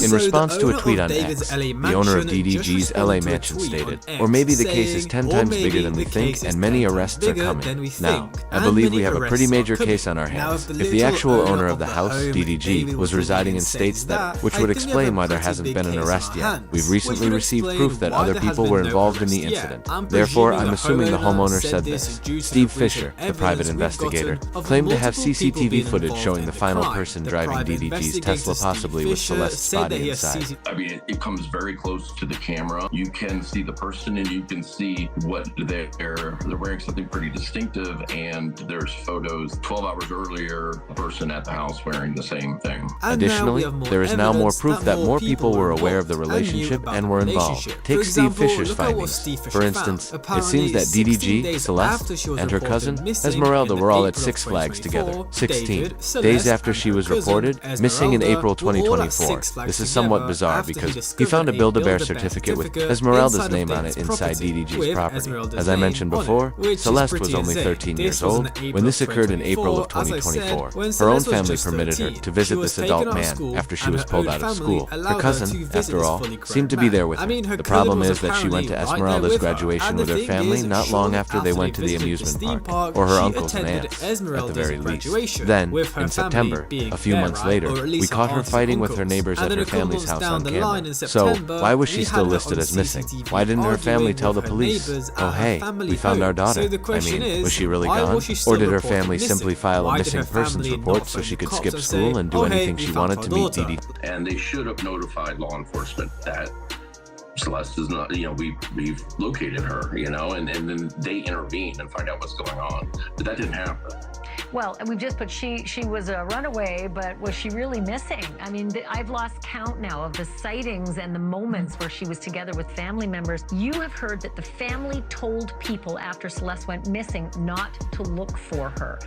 In response to a tweet on X, the owner of DDG's LA mansion stated, "Or maybe the case is 10 times bigger than we think and many arrests are coming. Now, I believe we have a pretty major case on our hands. If the actual owner of the house, DDG, was residing in states that, which would explain why there hasn't been an arrest yet. We've recently received proof that other people were involved in the incident. Therefore, I'm assuming the homeowner said this." Steve Fisher, the private investigator, claimed to have CCTV footage showing the final person driving DDG's Tesla, possibly with Celeste's body inside. I mean, it comes very close to the camera. You can see the person and you can see what they're wearing, something pretty distinctive, and there's photos 12 hours earlier, a person at the house wearing the same thing. Additionally, there is now more proof that more people were aware of the relationship and were involved. Take Steve Fisher's findings. For instance, it seems that DDG, Celeste, and her cousin, Esmeralda, were all at Six Flags together, 16 days after she was reported missing in April 2024. This is somewhat bizarre because he found a Build-A-Bear certificate with Esmeralda's name on it inside DDG's property. As I mentioned before, Celeste was only 13 years old when this occurred in April of 2024. Her own family permitted her to visit this adult man after she was pulled out of school. Her cousin, after all, seemed to be there with her. The problem is that she went to Esmeralda's graduation with her family not long after they went to the amusement park, or her uncles and aunts, at the very least. Then, in September, a few months later, we caught her fighting with her neighbors at her family's house on camera. So, why was she still listed as missing? Why didn't her family tell the police, "Oh hey, we found our daughter"? I mean, was she really gone? Or did her family simply file a missing persons report so she could skip school and do anything she wanted to meet DD? And they should have notified law enforcement that Celeste is not, we've located her, and then they intervene and find out what's going on. But that didn't happen. Well, and we've just put she was a runaway, but was she really missing? I mean, I've lost count now of the sightings and the moments where she was together with family members. You have heard that the family told people after Celeste went missing not to look for her.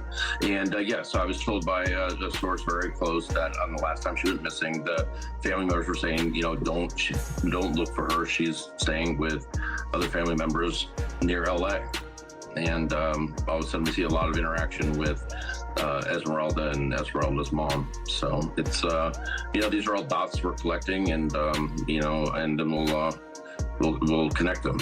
And yes, I was told by a source very close that on the last time she went missing, the family members were saying, don't look for her. She's staying with other family members near LA. And all of a sudden we see a lot of interaction with Esmeralda and Esmeralda's mom. So it's, these are all dots we're collecting, and, and then we'll connect them.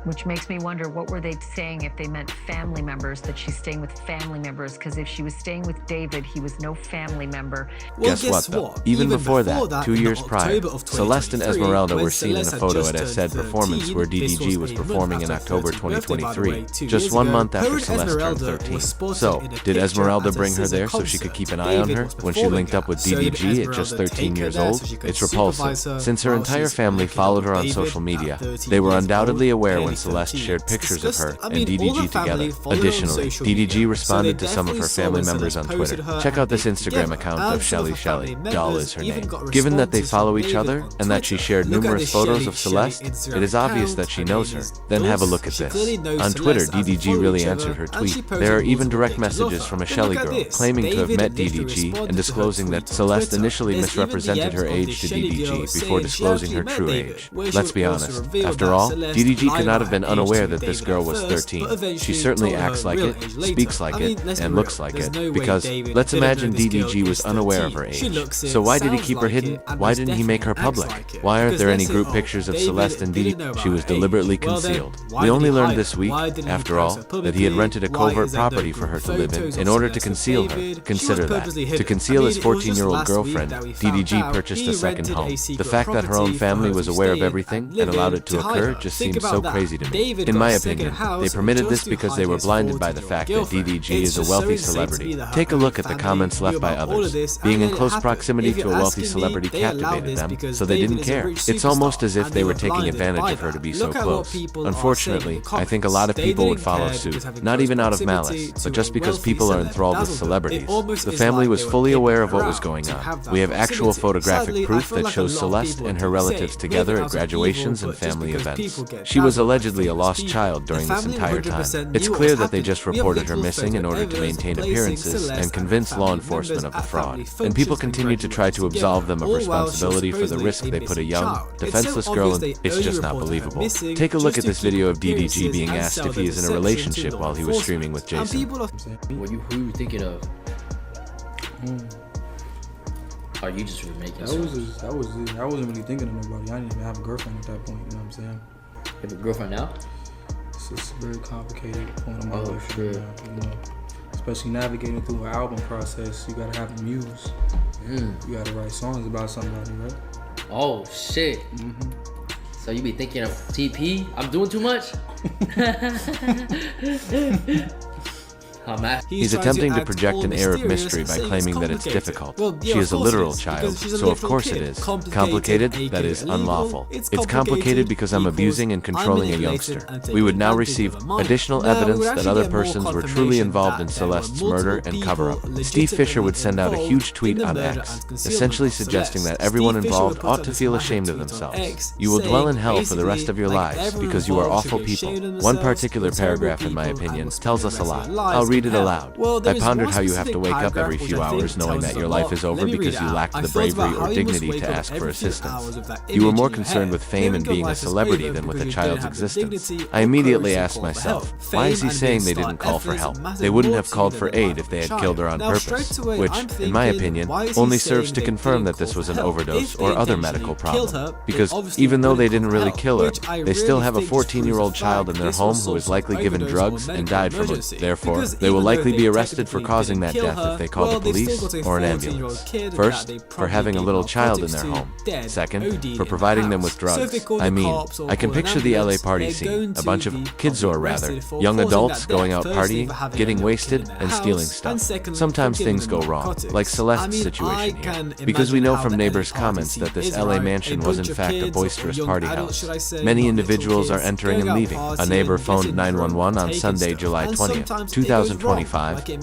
Which makes me wonder, what were they saying if they meant family members, that she's staying with family members? Because if she was staying with David, he was no family member. Guess what, though? Even before that, 2 years prior, Celeste and Esmeralda were seen in a photo at a said performance where DDG was performing in October 2023, just 1 month after Celeste turned 13. So, did Esmeralda bring her there so she could keep an eye on her when she linked up with DDG at just 13 years old? It's repulsive. Since her entire family followed her on social media, they were undoubtedly aware when Celeste shared pictures of her and DDG together. Additionally, DDG responded to some of her family members on Twitter. Check out this Instagram account of Shelly. Doll is her name. Given that they follow each other and that she shared numerous photos of Celeste, it is obvious that she knows her. Then have a look at this. On Twitter, DDG really answered her tweet. There are even direct messages from a Shelly girl claiming to have met DDG and disclosing that Celeste initially misrepresented her age to DDG before disclosing her true age. Let's be honest. After all, DDG could not have been unaware that this girl was 13. She certainly acts like it, speaks like it, and looks like it, because let's imagine DDG was unaware of her age. So why did he keep her hidden? Why didn't he make her public? Why aren't there any group pictures of Celeste and DDG? She was deliberately concealed. We only learned this week, after all, that he had rented a covert property for her to live in order to conceal her. Consider that. To conceal his 14-year-old girlfriend, DDG purchased a second home. The fact that her own family was aware of everything and allowed it to occur just seems so crazy to me. In my opinion, they permitted this because they were blinded by the fact that DDG is a wealthy celebrity. Take a look at the comments left by others. Being in close proximity to a wealthy celebrity captivated them, so they didn't care. It's almost as if they were taking advantage of her to be so close. Unfortunately, I think a lot of people would follow suit, not even out of malice, but just because people are enthralled with celebrities. The family was fully aware of what was going on. We have actual photographic proof that shows Celeste and her relatives together at graduations and family events. She was allegedly a lost child during this entire time. It's clear that they just reported her missing in order to maintain appearances and convince law enforcement of the fraud. And people continue to try to absolve them of responsibility for the risk they put a young, defenseless girl in. It's just not believable. Take a look at this video of DDG being asked if he is in a relationship while he was streaming with Jason. Who you thinking of? Or you just were making I wasn't really thinking of nobody. I didn't even have a girlfriend at that point, you know what I'm saying? You have a girlfriend now? It's just a very complicated point of my life. Sure. You know, especially navigating through an album process, you gotta have a muse. You gotta write songs about somebody, right? Oh shit. So you be thinking of TP? I'm doing too much? He's attempting to project an air of mystery by claiming that it's difficult. She is a literal child, so of course it is. Complicated, that is, unlawful. It's complicated because I'm abusing and controlling a youngster. We would now receive additional evidence that other persons were truly involved in Celeste's murder and cover-up. Steve Fisher would send out a huge tweet on X, essentially suggesting that everyone involved ought to feel ashamed of themselves. You will dwell in hell for the rest of your lives because you are awful people. One particular paragraph, in my opinion, tells us a lot. I'll read it aloud. I pondered how you have to wake up every few hours knowing that your life is over because you lacked the bravery or dignity to ask for assistance. You were more concerned with fame and being a celebrity than with a child's existence. I immediately asked myself, why is he saying they didn't call for help? They wouldn't have called for aid if they had killed her on purpose, which, in my opinion, only serves to confirm that this was an overdose or other medical problem. Because even though they didn't really kill her, they still have a 14-year-old child in their home who was likely given drugs and died from it. Therefore, they will likely be arrested for causing that death if they call the police or an ambulance. First, for having a little child in their home. Second, for providing them with drugs. I mean, I can picture the LA party scene, a bunch of kids, or rather, young adults going out partying, getting wasted, and stealing stuff. Sometimes things go wrong, like Celeste's situation here, because we know from neighbors' comments that this LA mansion was in fact a boisterous party house. Many individuals are entering and leaving. A neighbor phoned 911 on Sunday, July 20th, 2025.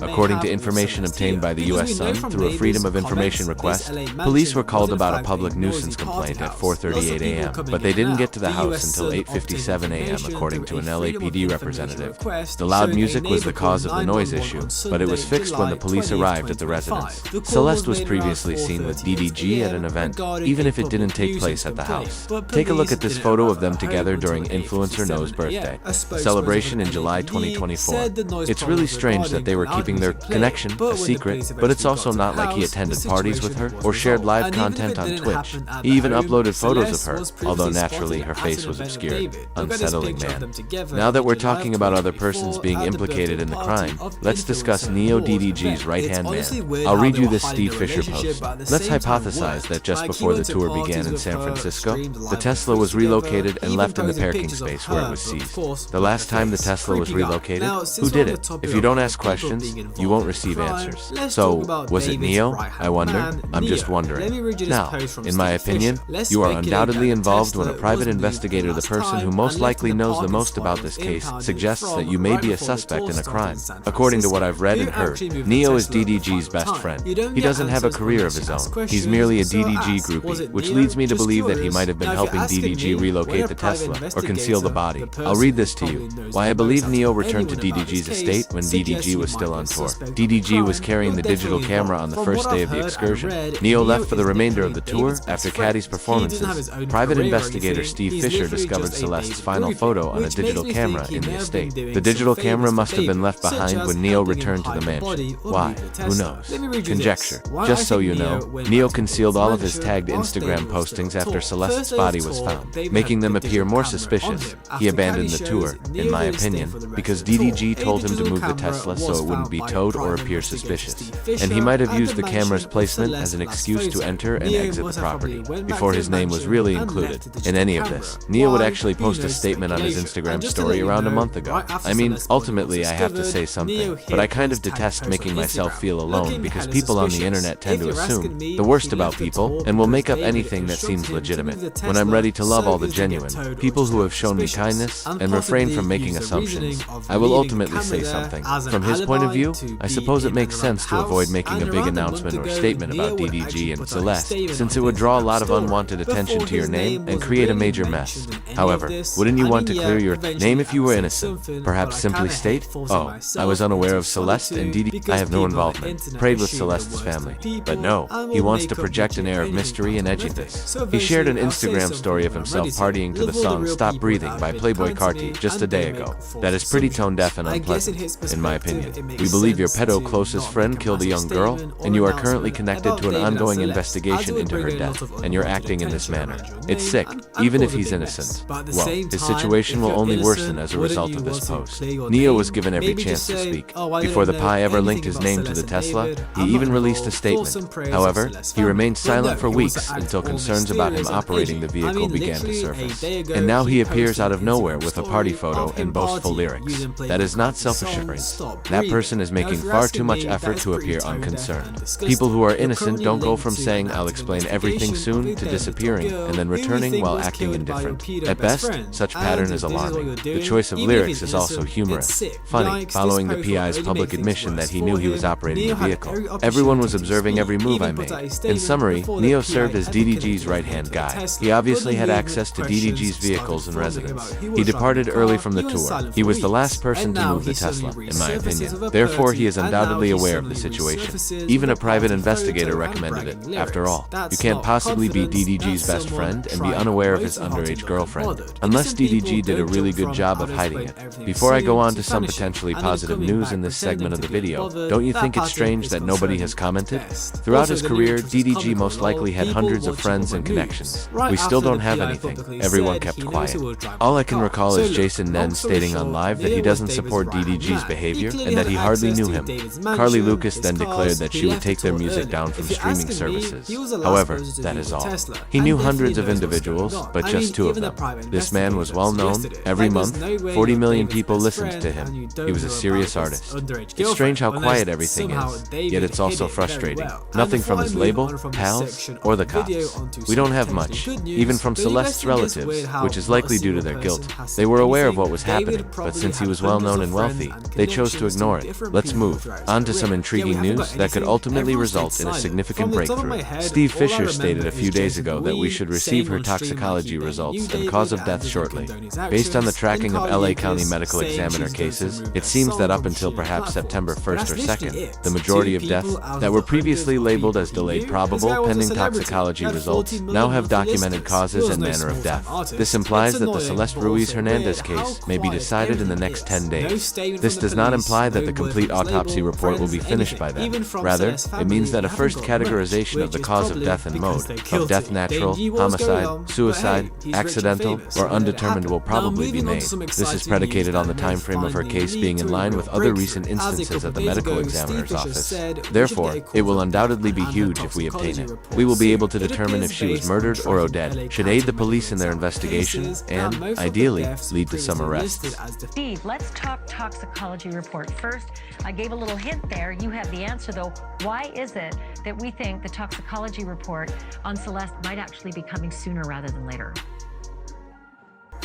According to information obtained by the U.S. Sun through a Freedom of Information request, police were called about a public nuisance complaint at 4:38 a.m., but they didn't get to the house until 8:57 a.m. according to an LAPD representative. The loud music was the cause of the noise issue, but it was fixed when the police arrived at the residence. Celeste was previously seen with DDG at an event, even if it didn't take place at the house. Take a look at this photo of them together during Influencer No's birthday, a celebration in July 2024. It's really strange that they were keeping their connection a secret, but it's also not like he attended parties with her or shared live content on Twitch. He even uploaded photos of her, although naturally her face was obscured. Unsettling, man. Now that we're talking about other persons being implicated in the crime, let's discuss Neo DDG's right-hand man. I'll read you this Steve Fisher post. Let's hypothesize that just before the tour began in San Francisco, the Tesla was relocated and left in the parking space where it was seized. The last time the Tesla was relocated, who did it? If you don't ask questions, you won't receive answers. So, was it Neo? I wonder. I'm just wondering. Now, in my opinion, you are undoubtedly involved when a private investigator, the person who most likely knows the most about this case, suggests that you may be a suspect in a crime. According to what I've read and heard, Neo is DDG's best friend. He doesn't have a career of his own. He's merely a DDG groupie, which leads me to believe that he might have been helping DDG relocate the Tesla or conceal the body. I'll read this to you. Why I believe Neo returned to DDG's estate when DDG was still on tour. DDG was carrying the digital camera on the first day of the excursion. Neo left for the remainder of the tour after Caddy's performances. Private investigator Steve Fisher discovered Celeste's final photo on a digital camera in the estate. The digital camera must have been left behind when Neo returned to the mansion. Why? Who knows? Conjecture. Just so you know, Neo concealed all of his tagged Instagram postings after Celeste's body was found, making them appear more suspicious. He abandoned the tour, in my opinion, because DDG told him to move the Tesla so it wouldn't be towed or appear suspicious. And he might have used the camera's placement as an excuse to enter and exit the property, before his name was really included. In any of this, Neo would actually post a statement on his Instagram story around a month ago. I mean, ultimately I have to say something, but I kind of detest making myself feel alone because people on the internet tend to assume the worst about people and will make up anything that seems legitimate. When I'm ready to love all the genuine people who have shown me kindness and refrain from making assumptions, I will ultimately say something. From his point of view, I suppose it makes sense to avoid making a big announcement or statement about DDG and Celeste, since it would draw a lot of unwanted attention to your name and create a major mess. However, wouldn't you want to clear your name if you were innocent? Perhaps simply state, oh, I was unaware of Celeste and DDG. I have no involvement. Prayed with Celeste's family. But no, he wants to project an air of mystery and edginess. He shared an Instagram story of himself partying to the song Stop Breathing by Playboi Carti just a day ago. That is pretty tone deaf and unpleasant. In in my opinion. We believe your pedo closest friend killed a young girl, and you are currently connected to an ongoing investigation into her death, and you're acting in this manner. It's sick, even if he's innocent. Well, his situation will only worsen as a result of this post. Neo was given every chance to speak. Before the Pi ever linked his name to the Tesla, he even released a statement. However, he remained silent for weeks until concerns about him operating the vehicle began to surface. And now he appears out of nowhere with a party photo and boastful lyrics. That is not self-assurance. That person is making far too much effort to appear unconcerned. People who are innocent don't go from saying "I'll explain everything soon" to disappearing and then returning while acting indifferent. At best, such pattern is alarming. The choice of lyrics is also humorous. Funny, following the PI's public admission that he knew he was operating the vehicle. Everyone was observing every move I made. In summary, Neo served as DDG's right-hand guy. He obviously had access to DDG's vehicles and residence. He departed early from the tour. He was the last person to move the Tesla, in my opinion. Therefore, he is undoubtedly aware of the situation. Even a private investigator recommended it. After all, you can't possibly be DDG's best friend and be unaware of his underage girlfriend. Unless DDG did a really good job of hiding it. Before I go on to some potentially positive news in this segment of the video, don't you think it's strange that nobody has commented? Throughout his career, DDG most likely had hundreds of friends and connections. We still don't have anything. Everyone kept quiet. All I can recall is Jason Nen stating on live that he doesn't support DDG's behavior and that he hardly knew him. Carly Lucas then declared that she would take their music down from streaming services. However, that is all. He knew hundreds of individuals, but just 2 of them. This man was well known. Every month, 40 million people listened to him. He was a serious artist. It's strange how quiet everything is, yet it's also frustrating. Nothing from his label, pals, or the cops. We don't have much, even from Celeste's relatives, which is likely due to their guilt. They were aware of what was happening, but since he was well known and wealthy, they chose to ignore it. Let's move on to some intriguing news that could ultimately result in a significant breakthrough. Steve Fisher stated a few days ago that we should receive her toxicology results and cause of death shortly. Based on the tracking of LA County Medical Examiner cases, it seems that up until perhaps September 1st or 2nd, the majority of deaths that were previously labeled as delayed probable pending toxicology results now have documented causes and manner of death. This implies that the Celeste Ruiz Hernandez case may be decided in the next 10 days. This does not imply that the complete autopsy report will be finished by then. Rather, it means that a first categorization of the cause of death and mode of death natural, homicide, suicide, accidental, or undetermined will probably be made. This is predicated on the time frame of her case being in line with other recent instances at the medical examiner's office. Therefore, it will undoubtedly be huge if we obtain it. We will be able to determine if she was murdered or Odette, should aid the police in their investigation, and, ideally, lead to some arrests. Steve, let's talk toxicology report. First, I gave a little hint there. You have the answer, though. Why is it that we think the toxicology report on Celeste might actually be coming sooner rather than later?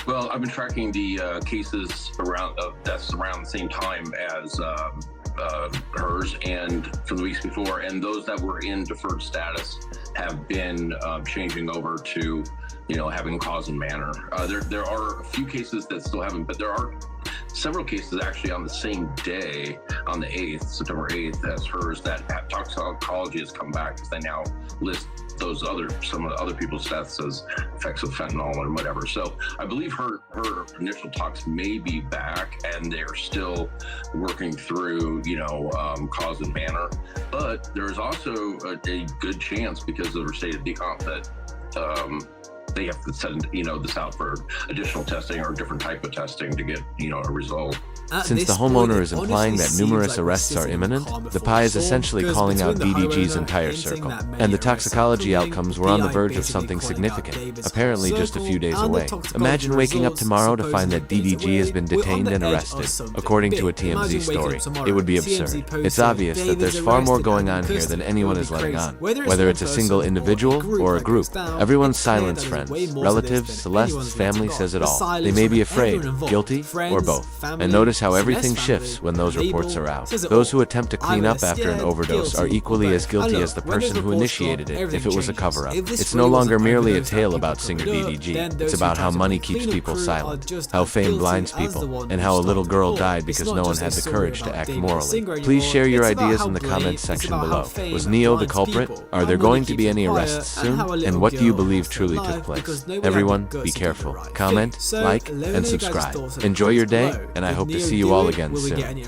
Well, I've been tracking the cases around deaths around the same time as hers and from the weeks before, and those that were in deferred status have been changing over to, having cause and manner. There are a few cases that still haven't, but there are several cases actually on the same day, on the 8th, September 8th, as hers, that toxicology has come back because they now list some of the other people's deaths as effects of fentanyl or whatever. So I believe her initial tox may be back, and they're still working through, cause and manner. But there's also a good chance, because of her state of decomp, that they have to send this out for additional testing or a different type of testing to get a result. Since the homeowner is implying that numerous arrests are imminent, the Pi is essentially calling out DDG's entire circle. And the toxicology outcomes were on the verge of something significant, apparently just a few days away. Imagine waking up tomorrow to find that DDG has been detained and arrested, according to a TMZ story. It would be absurd. It's obvious that there's far more going on here than anyone is letting on. Whether it's a single individual or a group, everyone's silenced friends, relatives, Celeste's family says it all. They may be afraid, guilty, or both. And notice how everything shifts when those reports are out. Those who attempt to clean up after an overdose are equally as guilty as the person who initiated it if it was a cover-up. It's no longer merely a tale about singer DDG. It's about how money keeps people silent, how fame blinds people, and how a little girl died because no one had the courage to act morally. Please share your ideas in the comments section below. Was Neo the culprit? Are there going to be any arrests soon? And what do you believe truly took place? Everyone, be careful. Comment, like, and subscribe. Enjoy your day, and I hope to see you all again soon.